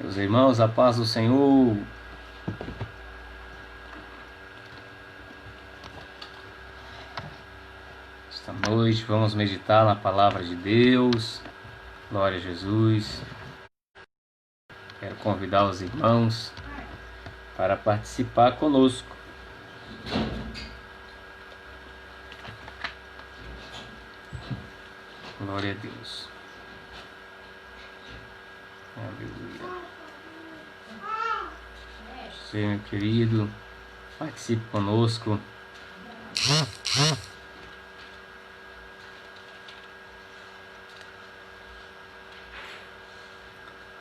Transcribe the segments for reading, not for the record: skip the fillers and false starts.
Meus irmãos, a paz do Senhor. Esta noite vamos meditar na palavra de Deus. Glória a Jesus. Quero convidar os irmãos para participar conosco. Glória a Deus. Aleluia. Você, meu querido, participe conosco.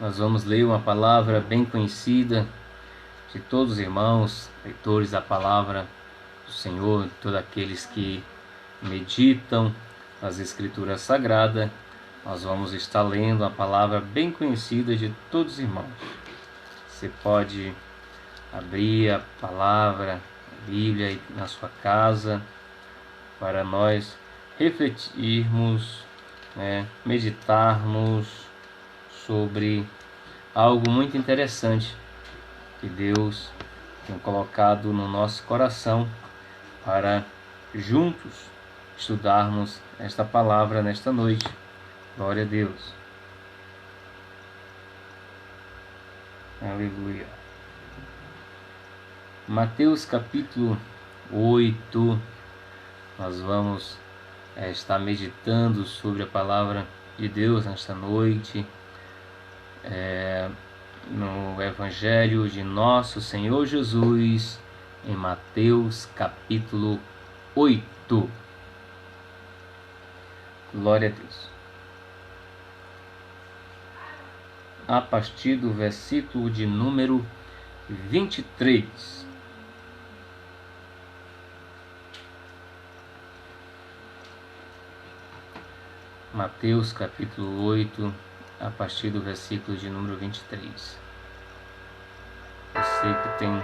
Nós vamos ler uma palavra bem conhecida de todos os irmãos, leitores da palavra do Senhor, todos aqueles que meditam nas Escrituras Sagradas. Nós vamos estar lendo uma palavra bem conhecida de todos os irmãos. Você pode abrir a palavra, a Bíblia aí na sua casa, para nós refletirmos, meditarmos sobre algo muito interessante que Deus tem colocado no nosso coração para juntos estudarmos esta palavra nesta noite. Glória a Deus. Aleluia. Mateus capítulo 8. Nós vamos estar meditando sobre a palavra de Deus nesta noite. No Evangelho de Nosso Senhor Jesus, em Mateus capítulo 8. Glória a Deus. A partir do versículo de número 23. Mateus capítulo 8, a partir do versículo de número 23. Você que tem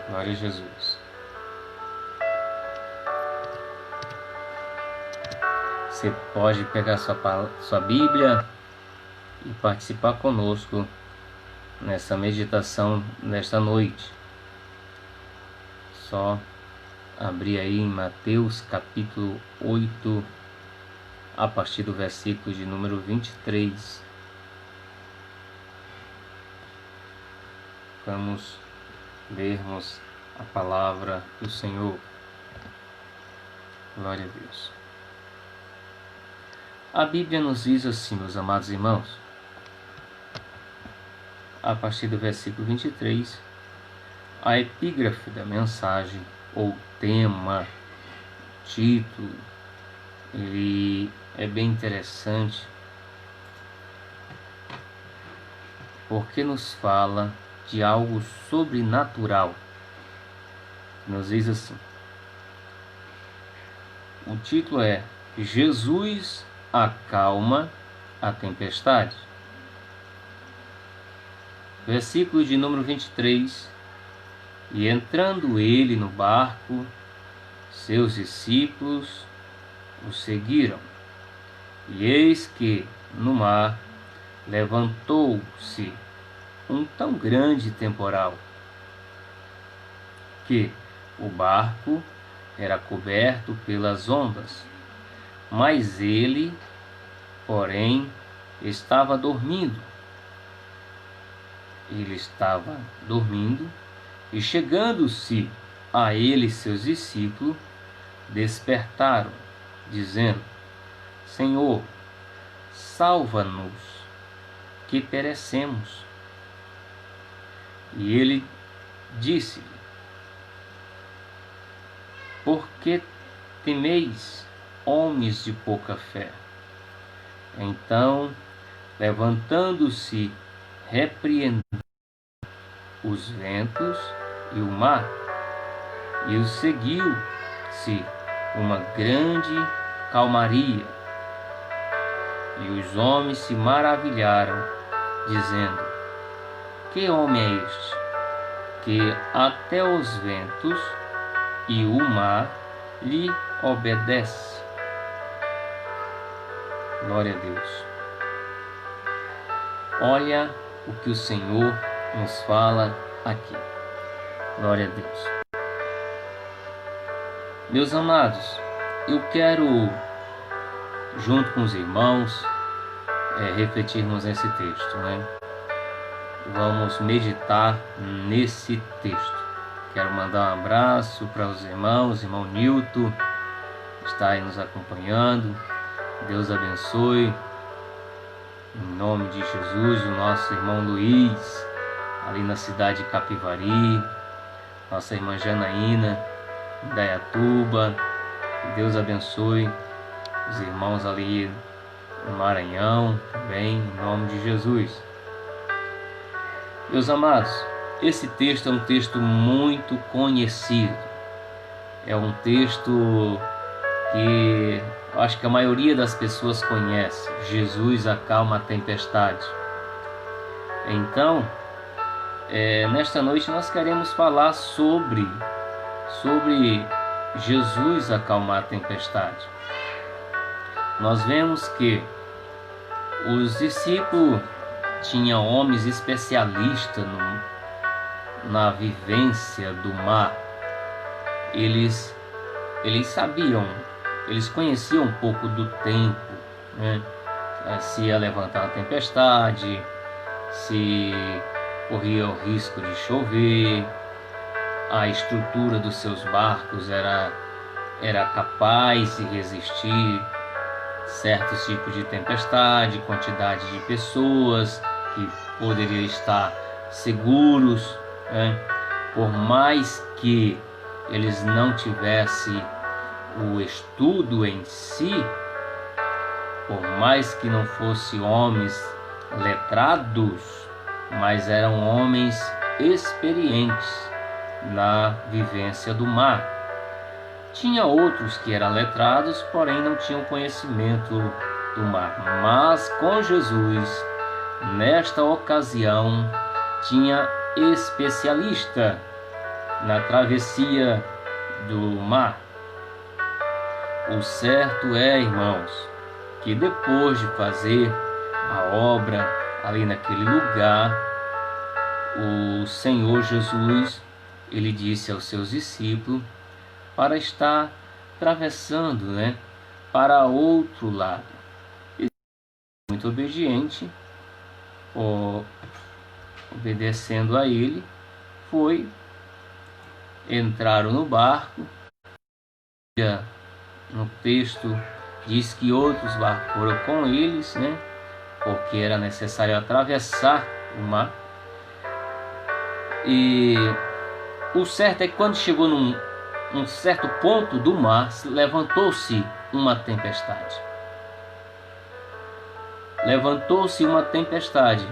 glória a Jesus. Você pode pegar sua Bíblia e participar conosco nessa meditação nesta noite. Só abrir aí em Mateus capítulo 8, a partir do versículo de número 23. Vamos lermos a palavra do Senhor. Glória a Deus. A Bíblia nos diz assim, meus amados irmãos, a partir do versículo 23, a epígrafe da mensagem, ou tema, título, ele é bem interessante, porque nos fala de algo sobrenatural. Nos diz assim, o título é Jesus acalma a tempestade. Versículo de número 23. E entrando ele no barco, seus discípulos o seguiram. E eis que no mar levantou-se um tão grande temporal, que o barco era coberto pelas ondas, mas ele, porém, estava dormindo. Ele estava dormindo, e chegando-se a ele seus discípulos, despertaram, dizendo: Senhor, salva-nos, que perecemos. E ele disse: Por que temeis, homens de pouca fé? Então, levantando-se, repreendeu os ventos e o mar, e os seguiu-se uma grande calmaria. E os homens se maravilharam, dizendo: que homem é este, que até os ventos e o mar lhe obedece? Glória a Deus. Olha o que o Senhor nos fala aqui. Glória a Deus. Meus amados, eu quero, junto com os irmãos, refletirmos nesse texto, né? Vamos meditar nesse texto. Quero mandar um abraço para os irmãos, irmão Nilton, que está aí nos acompanhando. Deus abençoe. Em nome de Jesus, o nosso irmão Luiz, ali na cidade de Capivari, nossa irmã Janaína, em Dayatuba. Deus abençoe os irmãos ali no Maranhão, também, em nome de Jesus. Meus amados, esse texto é um texto muito conhecido. É um texto que eu acho que a maioria das pessoas conhece. Jesus acalma a tempestade. Então, nesta noite nós queremos falar sobre Jesus acalmar a tempestade. Nós vemos que os discípulos tinham homens especialistas na vivência do mar. Eles sabiam, eles conheciam um pouco do tempo, né? Se ia levantar uma tempestade, se corria o risco de chover, a estrutura dos seus barcos era capaz de resistir certos tipos de tempestade, quantidade de pessoas que poderiam estar seguros, né? Por mais que eles não tivessem o estudo em si, por mais que não fossem homens letrados, mas eram homens experientes na vivência do mar. Tinha outros que eram letrados, porém não tinham conhecimento do mar. Mas com Jesus, nesta ocasião, tinha especialista na travessia do mar. O certo é, irmãos, que depois de fazer a obra ali naquele lugar, o Senhor Jesus, ele disse aos seus discípulos para estar atravessando, né, para outro lado. E muito obediente, obedecendo a ele, entraram no barco. No texto diz que outros barcos foram com eles, né, porque era necessário atravessar o mar. E o certo é que quando chegou num certo ponto do mar, levantou-se uma tempestade. Levantou-se uma tempestade.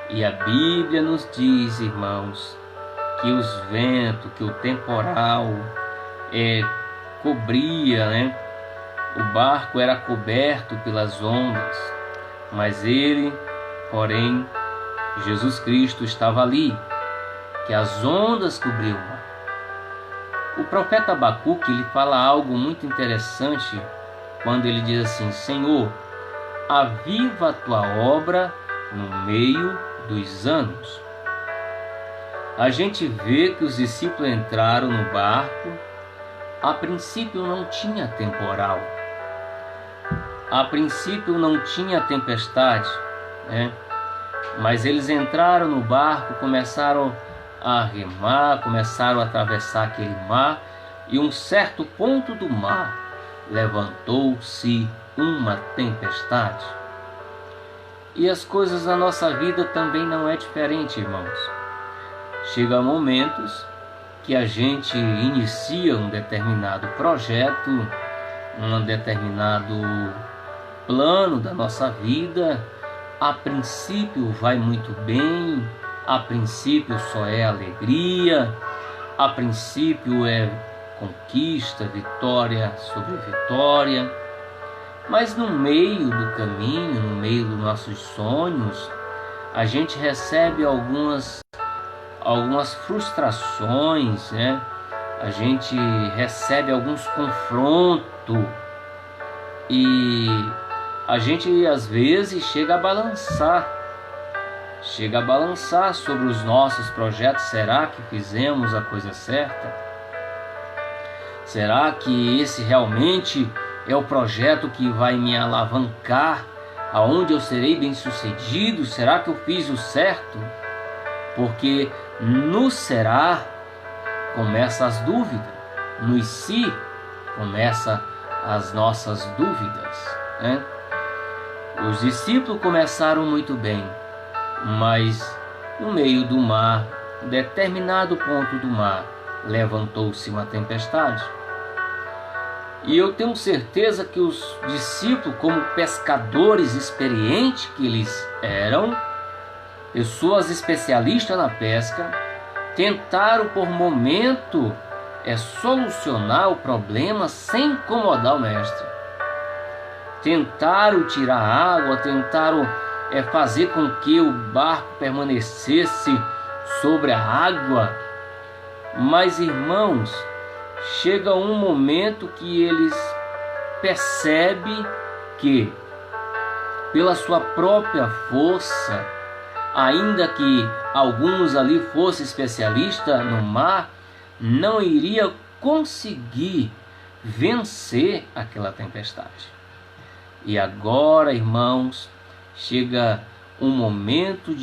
E a Bíblia nos diz, irmãos, que os ventos, que o temporal cobria, né? O barco era coberto pelas ondas, mas ele, porém, Jesus Cristo estava ali, que as ondas cobriam o mar. O profeta Abacuque, ele fala algo muito interessante quando ele diz assim: Senhor, aviva a tua obra no meio dos anos. A gente vê que os discípulos entraram no barco. A princípio não tinha temporal, a princípio não tinha tempestade, né? Mas eles entraram no barco, começaram a remar, começaram a atravessar aquele mar, e um certo ponto do mar levantou-se uma tempestade. E as coisas da nossa vida também não é diferente, irmãos. Chega momentos que a gente inicia um determinado projeto, um determinado plano da nossa vida. A princípio vai muito bem, a princípio só é alegria, a princípio é conquista, vitória sobre vitória, mas no meio do caminho, no meio dos nossos sonhos, a gente recebe algumas frustrações, né? A gente recebe alguns confrontos e a gente às vezes chega a balançar sobre os nossos projetos. Será que fizemos a coisa certa? Será que esse realmente é o projeto que vai me alavancar, aonde eu serei bem-sucedido? Será que eu fiz o certo? Porque no será começa as dúvidas, no si começa as nossas dúvidas, né? Os discípulos começaram muito bem, mas no meio do mar, em determinado ponto do mar, levantou-se uma tempestade. E eu tenho certeza que os discípulos, como pescadores experientes que eles eram, pessoas especialistas na pesca, tentaram por momento solucionar o problema sem incomodar o mestre. Tentaram tirar água, tentaram fazer com que o barco permanecesse sobre a água. Mas, irmãos, chega um momento que eles percebem que, pela sua própria força, ainda que alguns ali fossem especialistas no mar, não iria conseguir vencer aquela tempestade. E agora, irmãos, chega um momento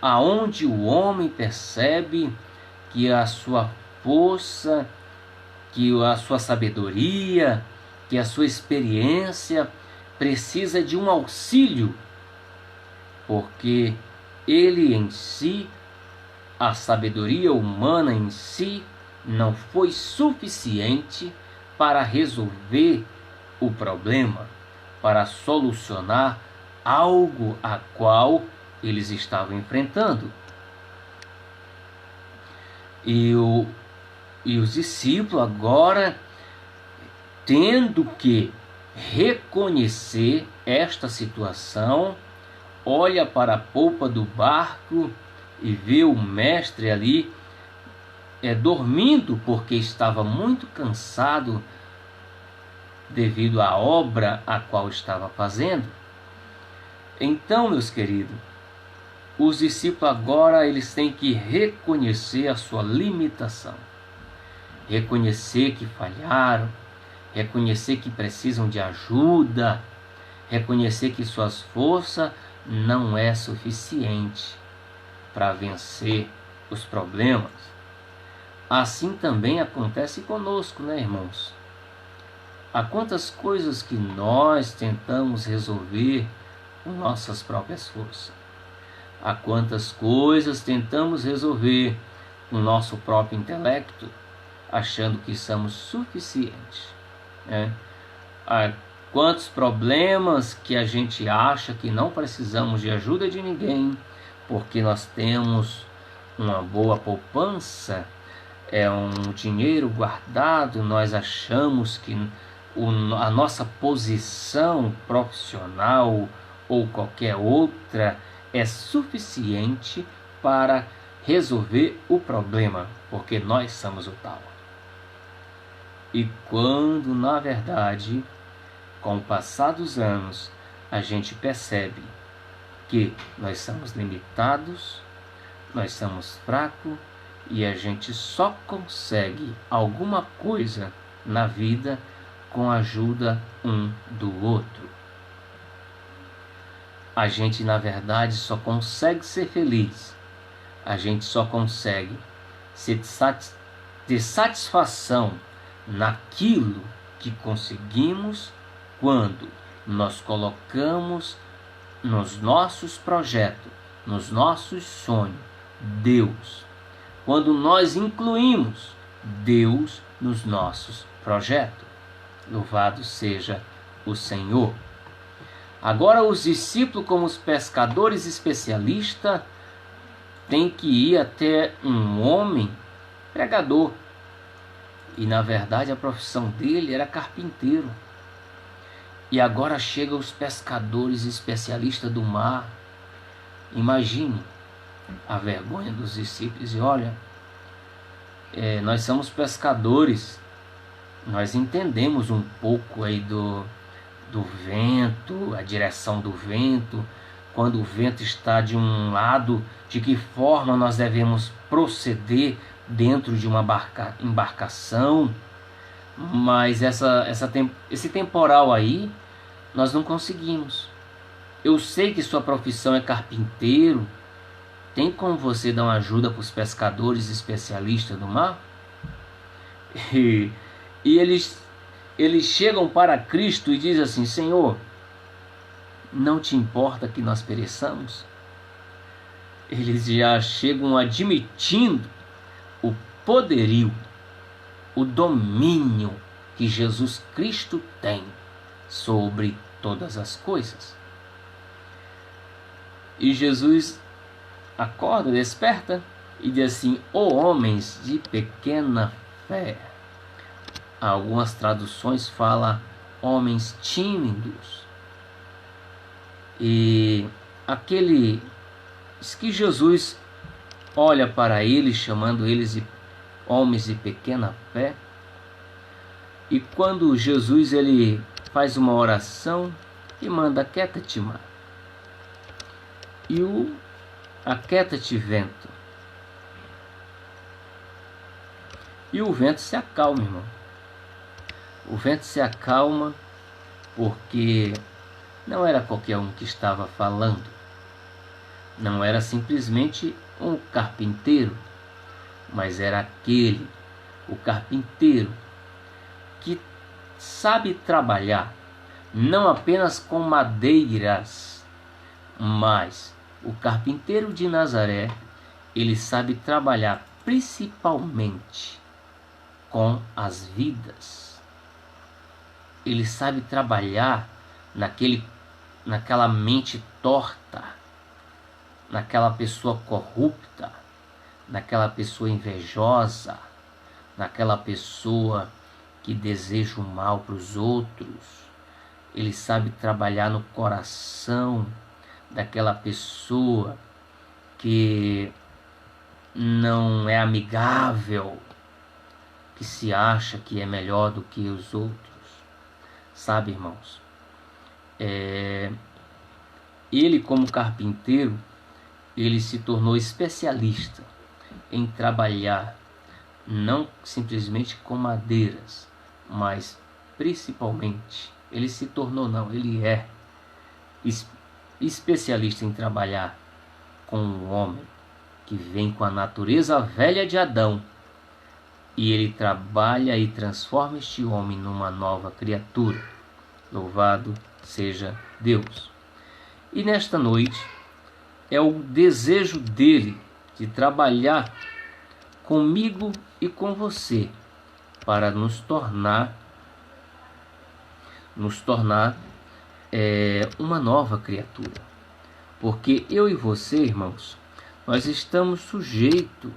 aonde o homem percebe que a sua força, que a sua sabedoria, que a sua experiência precisa de um auxílio, porque ele em si, a sabedoria humana em si, não foi suficiente para resolver o problema, para solucionar algo a qual eles estavam enfrentando. E os discípulos agora, tendo que reconhecer esta situação, olha para a polpa do barco e vê o mestre ali dormindo, porque estava muito cansado devido à obra a qual estava fazendo. Então, meus queridos, os discípulos agora eles têm que reconhecer a sua limitação, reconhecer que falharam, reconhecer que precisam de ajuda, reconhecer que suas forças não é suficiente para vencer os problemas. Assim também acontece conosco, né, irmãos? Há quantas coisas que nós tentamos resolver com nossas próprias forças. Há quantas coisas tentamos resolver com o nosso próprio intelecto, achando que somos suficientes, né? Há quantos problemas que a gente acha que não precisamos de ajuda de ninguém, porque nós temos uma boa poupança, um dinheiro guardado, nós achamos que a nossa posição profissional ou qualquer outra é suficiente para resolver o problema, porque nós somos o tal. E quando, na verdade, com o passar dos anos, a gente percebe que nós somos limitados, nós somos fracos e a gente só consegue alguma coisa na vida com a ajuda um do outro. A gente, na verdade, só consegue ser feliz, a gente só consegue ter satisfação naquilo que conseguimos quando nós colocamos nos nossos projetos, nos nossos sonhos, Deus. Quando nós incluímos Deus nos nossos projetos. Louvado seja o Senhor. Agora os discípulos, como os pescadores especialistas, tem que ir até um homem pregador. E na verdade a profissão dele era carpinteiro. E agora chegam os pescadores especialistas do mar. Imagine a vergonha dos discípulos. E olha, nós somos pescadores, nós entendemos um pouco aí do vento, a direção do vento, quando o vento está de um lado, de que forma nós devemos proceder dentro de uma embarcação. Mas esse temporal aí, nós não conseguimos. Eu sei que sua profissão é carpinteiro. Tem como você dar uma ajuda para os pescadores especialistas do mar? E eles chegam para Cristo e dizem assim: Senhor, não te importa que nós pereçamos? Eles já chegam admitindo o poderio, o domínio que Jesus Cristo tem sobre todas as coisas. E Jesus acorda, desperta e diz assim: ó homens de pequena fé. Algumas traduções falam homens tímidos. E aqueles que Jesus olha para eles, chamando eles de homens de pequena fé. E quando Jesus ele faz uma oração e manda: aquieta-te mar. E aquieta-te vento. E o vento se acalma, irmão. O vento se acalma porque não era qualquer um que estava falando. Não era simplesmente um carpinteiro, mas era o carpinteiro que sabe trabalhar não apenas com madeiras, mas o carpinteiro de Nazaré, ele sabe trabalhar principalmente com as vidas. Ele sabe trabalhar naquela mente torta, naquela pessoa corrupta, naquela pessoa invejosa, naquela pessoa que deseja o mal para os outros. Ele sabe trabalhar no coração daquela pessoa que não é amigável, que se acha que é melhor do que os outros. Sabe, irmãos? Ele, como carpinteiro, ele se tornou especialista em trabalhar não simplesmente com madeiras, mas principalmente, ele é especialista em trabalhar com um homem que vem com a natureza velha de Adão, e ele trabalha e transforma este homem numa nova criatura. Louvado seja Deus. E nesta noite é o desejo dele de trabalhar comigo e com você para nos tornar uma nova criatura. Porque eu e você, irmãos, nós estamos sujeitos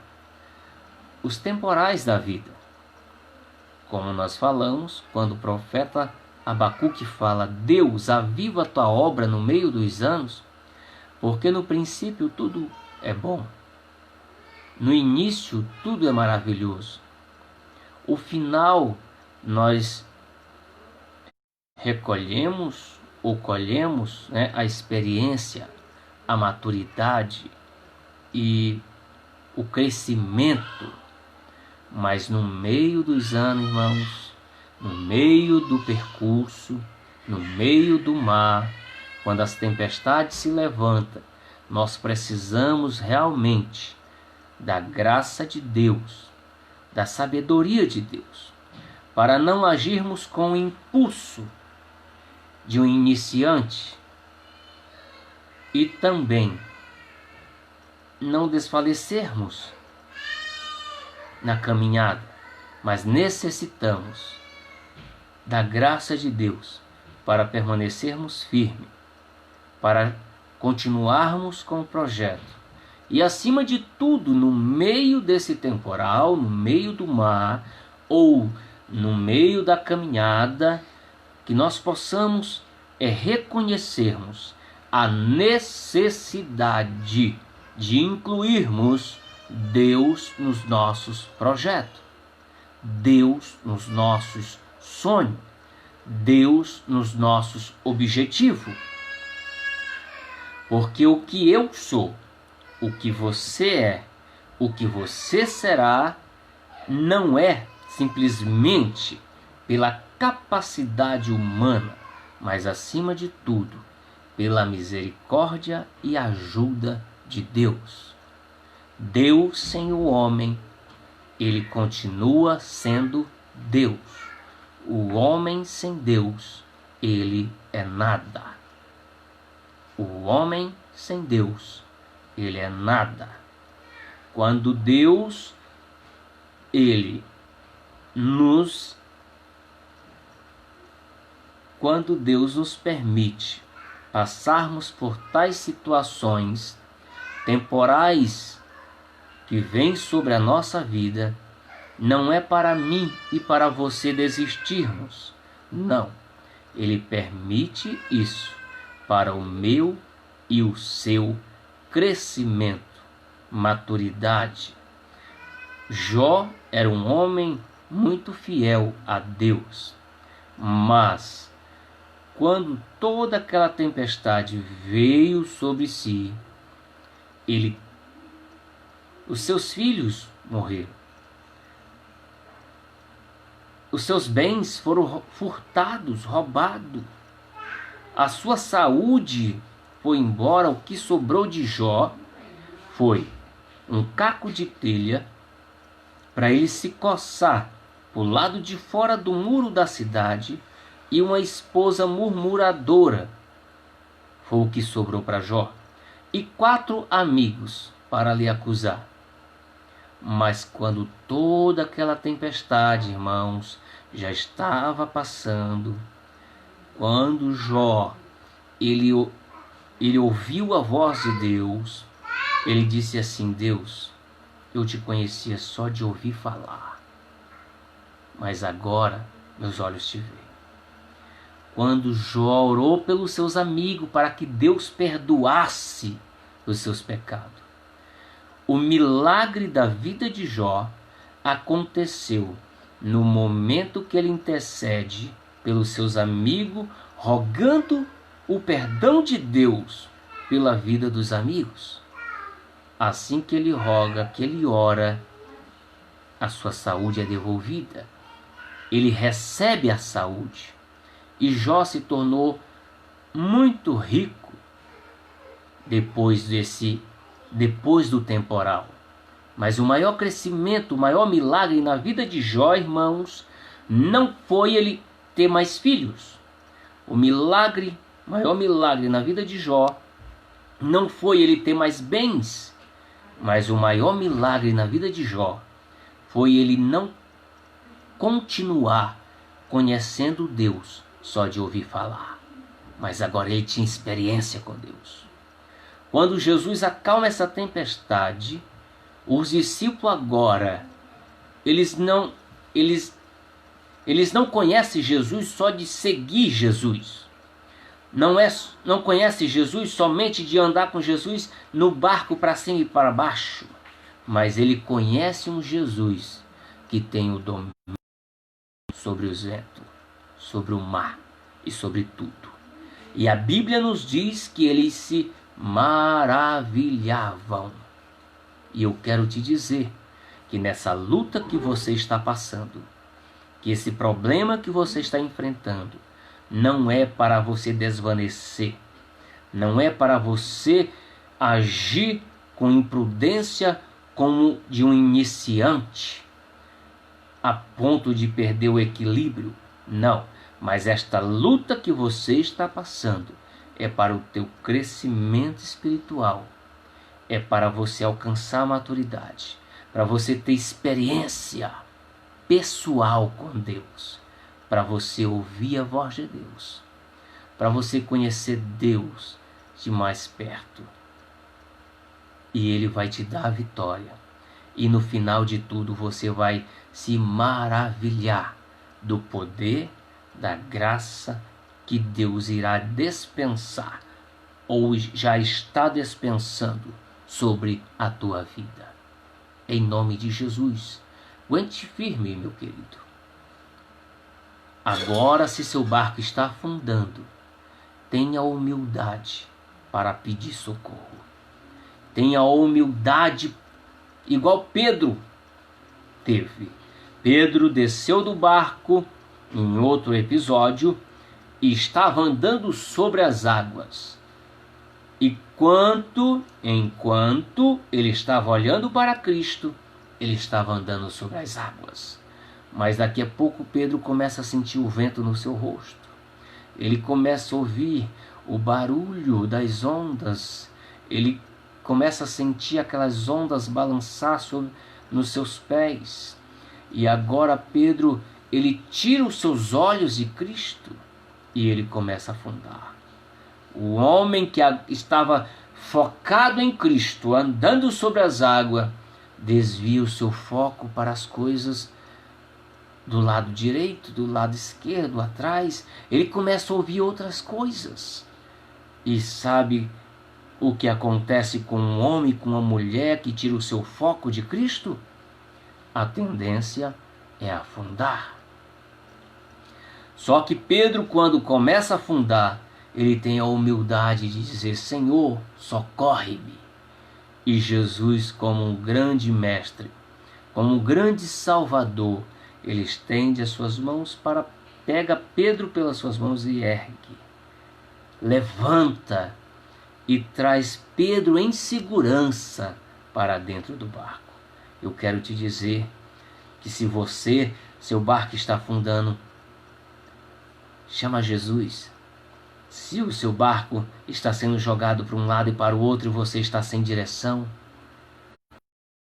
aos temporais da vida. Como nós falamos, quando o profeta Abacuque fala: Deus, aviva a tua obra no meio dos anos, porque no princípio tudo é bom, no início tudo é maravilhoso. O final nós recolhemos ou colhemos, a experiência, a maturidade e o crescimento. Mas no meio dos anos, irmãos, no meio do percurso, no meio do mar, quando as tempestades se levantam, nós precisamos realmente da graça de Deus, da sabedoria de Deus, para não agirmos com o impulso de um iniciante e também não desfalecermos na caminhada, mas necessitamos da graça de Deus para permanecermos firmes, para continuarmos com o projeto E acima de tudo, no meio desse temporal, no meio do mar, ou no meio da caminhada, que nós possamos reconhecermos a necessidade de incluirmos Deus nos nossos projetos, Deus nos nossos sonhos, Deus nos nossos objetivos. Porque o que eu sou, o que você é, o que você será, não é simplesmente pela capacidade humana, mas acima de tudo, pela misericórdia e ajuda de Deus. Deus sem o homem, ele continua sendo Deus. O homem sem Deus, ele é nada. O homem sem Deus, ele é nada. Quando Deus, ele nos permite passarmos por tais situações temporais que vêm sobre a nossa vida, não é para mim e para você desistirmos. Não. Ele permite isso para o meu e o seu crescimento, maturidade. Jó era um homem muito fiel a Deus, mas quando toda aquela tempestade veio sobre si, os seus filhos morreram. Os seus bens foram furtados, roubados. A sua saúde foi embora. O que sobrou de Jó foi um caco de telha para ele se coçar por lado de fora do muro da cidade e uma esposa murmuradora. Foi o que sobrou para Jó. E 4 amigos para lhe acusar. Mas quando toda aquela tempestade, irmãos, já estava passando, quando Jó ele ouviu a voz de Deus, ele disse assim: Deus, eu te conhecia só de ouvir falar, mas agora meus olhos te veem. Quando Jó orou pelos seus amigos para que Deus perdoasse os seus pecados, o milagre da vida de Jó aconteceu no momento que ele intercede pelos seus amigos, rogando o perdão de Deus pela vida dos amigos. Assim que ele roga, que ele ora, a sua saúde é devolvida. Ele recebe a saúde. E Jó se tornou muito rico depois do temporal. Mas o maior crescimento, o maior milagre na vida de Jó, irmãos, não foi ele ter mais filhos. O maior milagre na vida de Jó não foi ele ter mais bens. Mas o maior milagre na vida de Jó foi ele não continuar conhecendo Deus só de ouvir falar. Mas agora ele tinha experiência com Deus. Quando Jesus acalma essa tempestade, os discípulos agora, eles não conhecem Jesus só de seguir Jesus. Não conhecem Jesus somente de andar com Jesus no barco para cima e para baixo. Mas ele conhece um Jesus que tem o domínio sobre os ventos, sobre o mar e sobre tudo. E a Bíblia nos diz que eles se maravilhavam. E eu quero te dizer que nessa luta que você está passando, que esse problema que você está enfrentando, não é para você desvanecer, não é para você agir com imprudência como de um iniciante, a ponto de perder o equilíbrio. Não, mas esta luta que você está passando é para o teu crescimento espiritual, é para você alcançar a maturidade, para você ter experiência pessoal com Deus, para você ouvir a voz de Deus, para você conhecer Deus de mais perto. e Ele vai te dar a vitória. E no final de tudo você vai se maravilhar do poder, da graça que Deus irá dispensar ou já está dispensando sobre a tua vida. Em nome de Jesus, aguente firme, meu querido. Agora, se seu barco está afundando, tenha humildade para pedir socorro. Tenha humildade igual Pedro teve. Pedro desceu do barco em outro episódio e estava andando sobre as águas. Enquanto ele estava olhando para Cristo, ele estava andando sobre as águas. Mas daqui a pouco Pedro começa a sentir o vento no seu rosto. Ele começa a ouvir o barulho das ondas. Ele começa a sentir aquelas ondas balançar nos seus pés. E agora Pedro, ele tira os seus olhos de Cristo e ele começa a afundar. O homem que estava focado em Cristo, andando sobre as águas, desvia o seu foco para as coisas do lado direito, do lado esquerdo, atrás. Ele começa a ouvir outras coisas. E sabe o que acontece com um homem, com uma mulher que tira o seu foco de Cristo? A tendência é afundar. Só que Pedro, quando começa a afundar, ele tem a humildade de dizer: Senhor, socorre-me. E Jesus, como um grande mestre, como um grande salvador, ele estende as suas mãos pega Pedro pelas suas mãos e ergue. Levanta e traz Pedro em segurança para dentro do barco. Eu quero te dizer que se seu barco está afundando, chama Jesus. Se o seu barco está sendo jogado para um lado e para o outro e você está sem direção,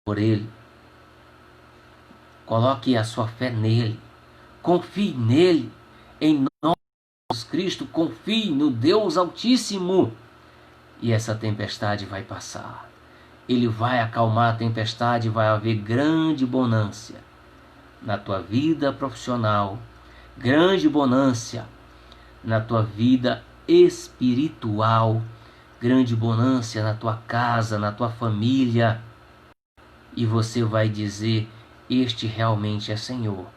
por Ele. Coloque a sua fé nele. Confie nele. Em nome de Jesus Cristo, confie no Deus Altíssimo. E essa tempestade vai passar. Ele vai acalmar a tempestade e vai haver grande bonança na tua vida profissional, grande bonança na tua vida espiritual, grande bonança na tua casa, na tua família. E você vai dizer: este realmente é Senhor,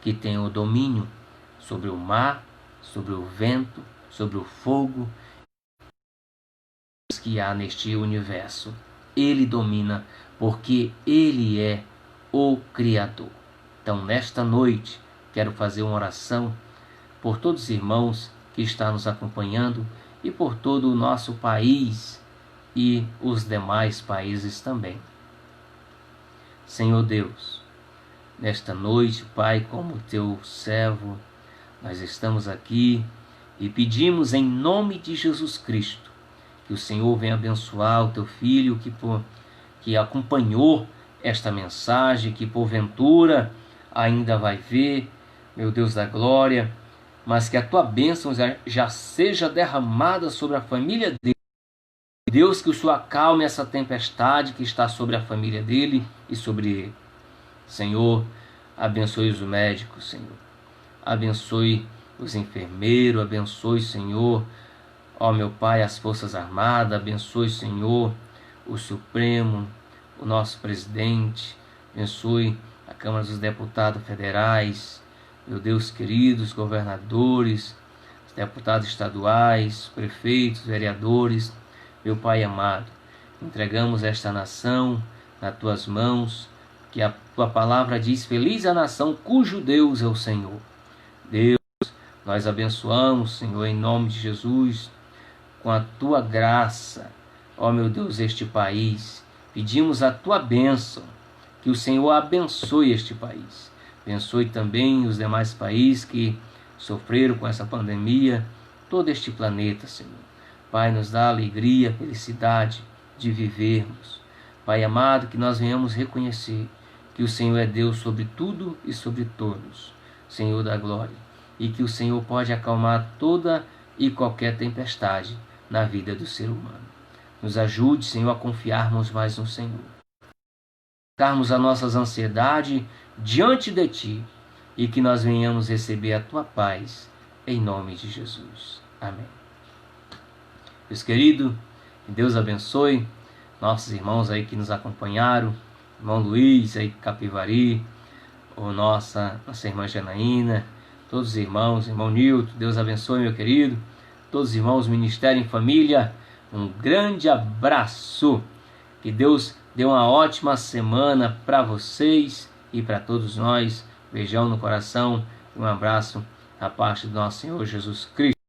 que tem o domínio sobre o mar, sobre o vento, sobre o fogo que há neste universo. Ele domina, porque Ele é o Criador. Então, nesta noite, quero fazer uma oração por todos os irmãos que estão nos acompanhando e por todo o nosso país e os demais países também. Senhor Deus, nesta noite, Pai, como teu servo, nós estamos aqui e pedimos em nome de Jesus Cristo que o Senhor venha abençoar o teu filho que acompanhou esta mensagem, que porventura ainda vai ver, meu Deus da glória, mas que a tua bênção já seja derramada sobre a família dele. Deus, que o Senhor acalme essa tempestade que está sobre a família dele e sobre ele. Senhor, abençoe os médicos, Senhor. Abençoe os enfermeiros, abençoe, Senhor, ó meu Pai, as Forças Armadas, abençoe, Senhor, o Supremo, o nosso presidente, abençoe a Câmara dos Deputados Federais, meu Deus querido, os governadores, os deputados estaduais, prefeitos, vereadores, meu Pai amado, entregamos esta nação nas tuas mãos, que a tua palavra diz: feliz a nação cujo Deus é o Senhor. Deus, nós abençoamos, Senhor, em nome de Jesus, com a tua graça, ó meu Deus, este país. Pedimos a tua bênção, que o Senhor abençoe este país. Abençoe também os demais países que sofreram com essa pandemia, todo este planeta, Senhor. Pai, nos dá alegria, felicidade de vivermos. Pai amado, que nós venhamos reconhecer que o Senhor é Deus sobre tudo e sobre todos, Senhor da glória, e que o Senhor pode acalmar toda e qualquer tempestade na vida do ser humano. Nos ajude, Senhor, a confiarmos mais no Senhor. Colocarmos as nossas ansiedades diante de Ti e que nós venhamos receber a Tua paz, em nome de Jesus. Amém. Deus querido, que Deus abençoe nossos irmãos aí que nos acompanharam, irmão Luiz aí Capivari, ou nossa irmã Janaína, todos os irmãos, irmão Nilton, Deus abençoe, meu querido, todos os irmãos, Ministério em Família, um grande abraço, que Deus dê uma ótima semana para vocês e para todos nós, beijão no coração e um abraço da parte do nosso Senhor Jesus Cristo.